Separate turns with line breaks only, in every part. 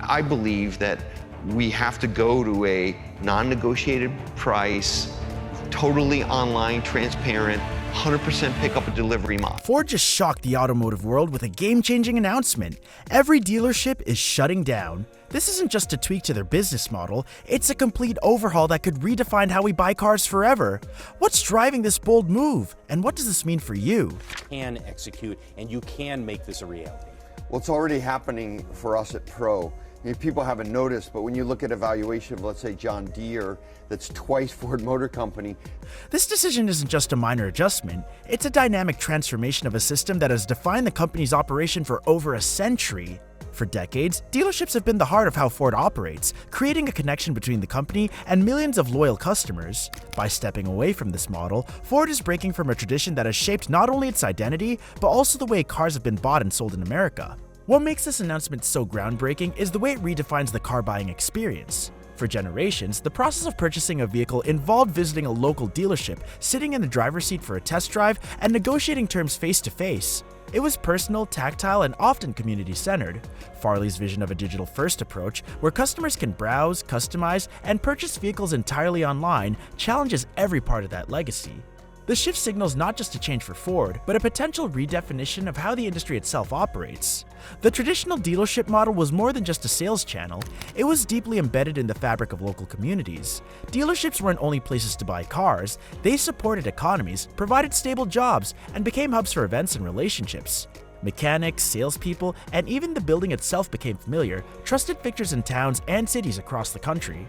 I believe that we have to go to a non-negotiated price, totally online, transparent, 100% pickup and delivery model.
Ford just shocked the automotive world with a game-changing announcement. Every dealership is shutting down. This isn't just a tweak to their business model, it's a complete overhaul that could redefine how we buy cars forever. What's driving this bold move, and what does this mean for you?
You can execute, and you can make this a reality.
Well, it's already happening for us at Pro. I mean, people haven't noticed, but when you look at a valuation of, let's say, John Deere, that's twice Ford Motor Company.
This decision isn't just a minor adjustment, it's a dynamic transformation of a system that has defined the company's operation for over a century. For decades, dealerships have been the heart of how Ford operates, creating a connection between the company and millions of loyal customers. By stepping away from this model, Ford is breaking from a tradition that has shaped not only its identity, but also the way cars have been bought and sold in America. What makes this announcement so groundbreaking is the way it redefines the car buying experience. For generations, the process of purchasing a vehicle involved visiting a local dealership, sitting in the driver's seat for a test drive, and negotiating terms face-to-face. It was personal, tactile, and often community-centered. Farley's vision of a digital-first approach, where customers can browse, customize, and purchase vehicles entirely online, challenges every part of that legacy. The shift signals not just a change for Ford, but a potential redefinition of how the industry itself operates. The traditional dealership model was more than just a sales channel, it was deeply embedded in the fabric of local communities. Dealerships weren't only places to buy cars, they supported economies, provided stable jobs, and became hubs for events and relationships. Mechanics, salespeople, and even the building itself became familiar, trusted fixtures in towns and cities across the country.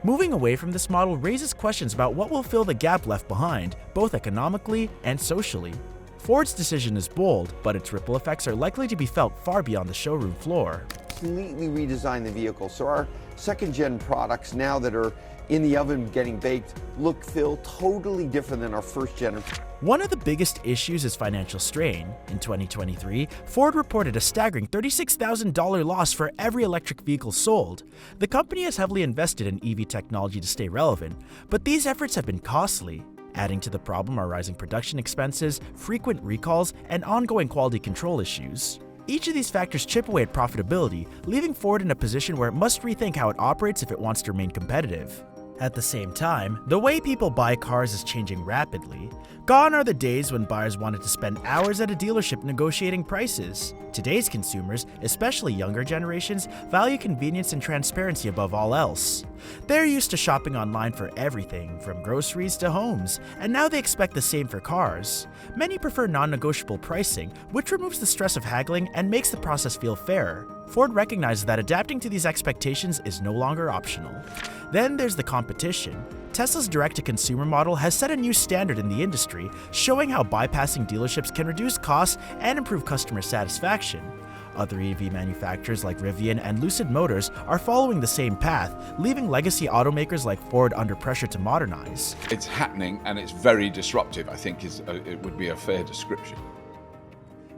Moving away from this model raises questions about what will fill the gap left behind, both economically and socially. Ford's decision is bold, but its ripple effects are likely to be felt far beyond the showroom floor.
Completely redesign the vehicle. So our second-gen products now that are in the oven getting baked look, feel totally different than our first-gen.
One of the biggest issues is financial strain. In 2023, Ford reported a staggering $36,000 loss for every electric vehicle sold. The company has heavily invested in EV technology to stay relevant, but these efforts have been costly. Adding to the problem are rising production expenses, frequent recalls, and ongoing quality control issues. Each of these factors chip away at profitability, leaving Ford in a position where it must rethink how it operates if it wants to remain competitive. At the same time, the way people buy cars is changing rapidly. Gone are the days when buyers wanted to spend hours at a dealership negotiating prices. Today's consumers, especially younger generations, value convenience and transparency above all else. They're used to shopping online for everything, from groceries to homes, and now they expect the same for cars. Many prefer non-negotiable pricing, which removes the stress of haggling and makes the process feel fairer. Ford recognizes that adapting to these expectations is no longer optional. Then there's the competition. Tesla's direct-to-consumer model has set a new standard in the industry, showing how bypassing dealerships can reduce costs and improve customer satisfaction. Other EV manufacturers like Rivian and Lucid Motors are following the same path, leaving legacy automakers like Ford under pressure to modernize.
It's happening and it's very disruptive, I think it would be a fair description.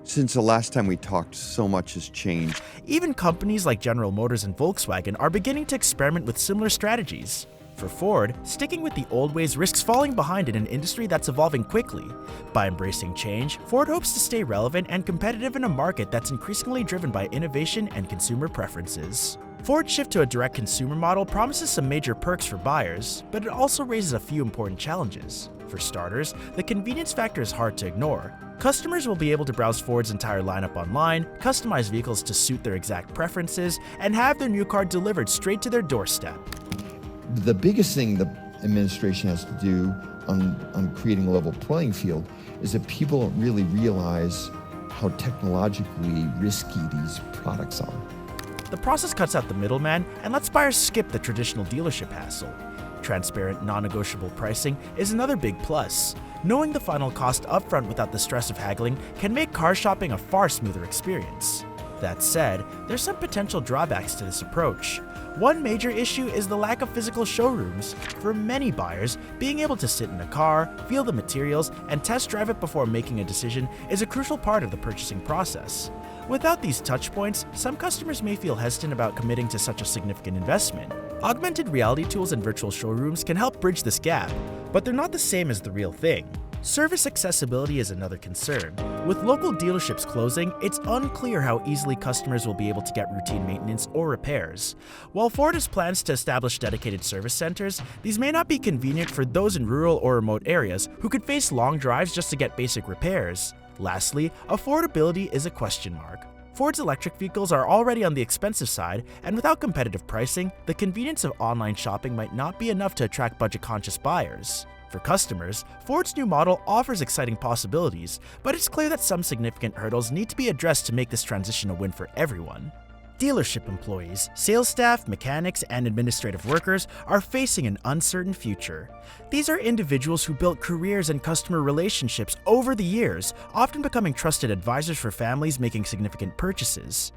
Since the last time we talked, so much has changed.
Even companies like General Motors and Volkswagen are beginning to experiment with similar strategies. For Ford, sticking with the old ways risks falling behind in an industry that's evolving quickly. By embracing change, Ford hopes to stay relevant and competitive in a market that's increasingly driven by innovation and consumer preferences. Ford's shift to a direct consumer model promises some major perks for buyers, but it also raises a few important challenges. For starters, the convenience factor is hard to ignore. Customers will be able to browse Ford's entire lineup online, customize vehicles to suit their exact preferences, and have their new car delivered straight to their doorstep.
The biggest thing the administration has to do on creating a level playing field is that people don't really realize how technologically risky these products are.
The process cuts out the middleman and lets buyers skip the traditional dealership hassle. Transparent, non-negotiable pricing is another big plus. Knowing the final cost upfront without the stress of haggling can make car shopping a far smoother experience. That said, there's some potential drawbacks to this approach. One major issue is the lack of physical showrooms. For many buyers, being able to sit in a car, feel the materials, and test drive it before making a decision is a crucial part of the purchasing process. Without these touchpoints, some customers may feel hesitant about committing to such a significant investment. Augmented reality tools and virtual showrooms can help bridge this gap, but they're not the same as the real thing. Service accessibility is another concern. With local dealerships closing, it's unclear how easily customers will be able to get routine maintenance or repairs. While Ford has plans to establish dedicated service centers, these may not be convenient for those in rural or remote areas who could face long drives just to get basic repairs. Lastly, affordability is a question mark. Ford's electric vehicles are already on the expensive side, and without competitive pricing, the convenience of online shopping might not be enough to attract budget-conscious buyers. For customers, Ford's new model offers exciting possibilities, but it's clear that some significant hurdles need to be addressed to make this transition a win for everyone. Dealership employees, sales staff, mechanics, and administrative workers are facing an uncertain future. These are individuals who built careers and customer relationships over the years, often becoming trusted advisors for families making significant purchases.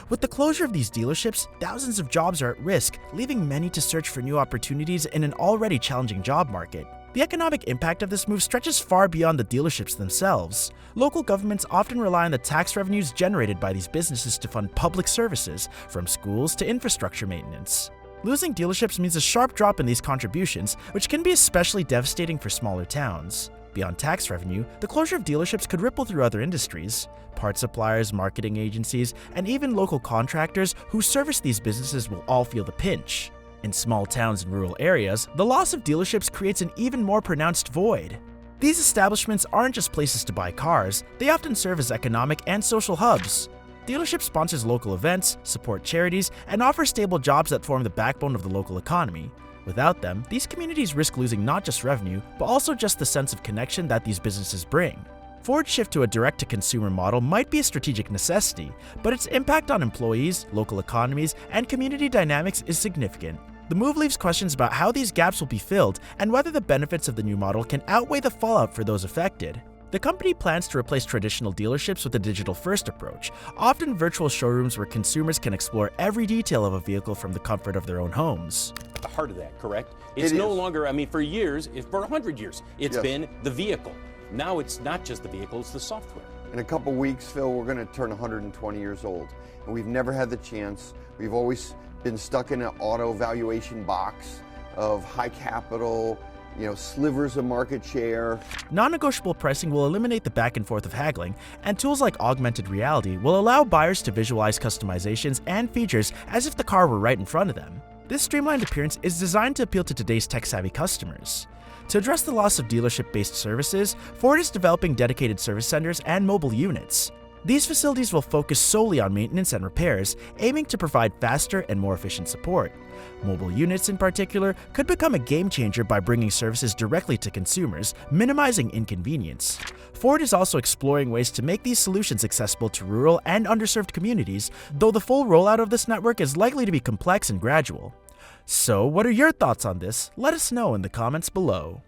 With the closure of these dealerships, thousands of jobs are at risk, leaving many to search for new opportunities in an already challenging job market. The economic impact of this move stretches far beyond the dealerships themselves. Local governments often rely on the tax revenues generated by these businesses to fund public services, from schools to infrastructure maintenance. Losing dealerships means a sharp drop in these contributions, which can be especially devastating for smaller towns. Beyond tax revenue, the closure of dealerships could ripple through other industries. Parts suppliers, marketing agencies, and even local contractors who service these businesses will all feel the pinch. In small towns and rural areas, the loss of dealerships creates an even more pronounced void. These establishments aren't just places to buy cars, they often serve as economic and social hubs. Dealership sponsors local events, support charities, and offer stable jobs that form the backbone of the local economy. Without them, these communities risk losing not just revenue, but also just the sense of connection that these businesses bring. Ford's shift to a direct-to-consumer model might be a strategic necessity, but its impact on employees, local economies, and community dynamics is significant. The move leaves questions about how these gaps will be filled and whether the benefits of the new model can outweigh the fallout for those affected. The company plans to replace traditional dealerships with a digital-first approach, often virtual showrooms where consumers can explore every detail of a vehicle from the comfort of their own homes.
The heart of that, correct? It's no longer, for years, for 100 years, it's been the vehicle. Now it's not just the vehicle, it's the software.
In a couple weeks, Phil, we're going to turn 120 years old, and we've never had the chance. We've always been stuck in an auto valuation box of high capital, slivers of market share.
Non-negotiable pricing will eliminate the back and forth of haggling, and tools like augmented reality will allow buyers to visualize customizations and features as if the car were right in front of them. This streamlined appearance is designed to appeal to today's tech-savvy customers. To address the loss of dealership-based services, Ford is developing dedicated service centers and mobile units. These facilities will focus solely on maintenance and repairs, aiming to provide faster and more efficient support. Mobile units, in particular, could become a game-changer by bringing services directly to consumers, minimizing inconvenience. Ford is also exploring ways to make these solutions accessible to rural and underserved communities, though the full rollout of this network is likely to be complex and gradual. So, what are your thoughts on this? Let us know in the comments below.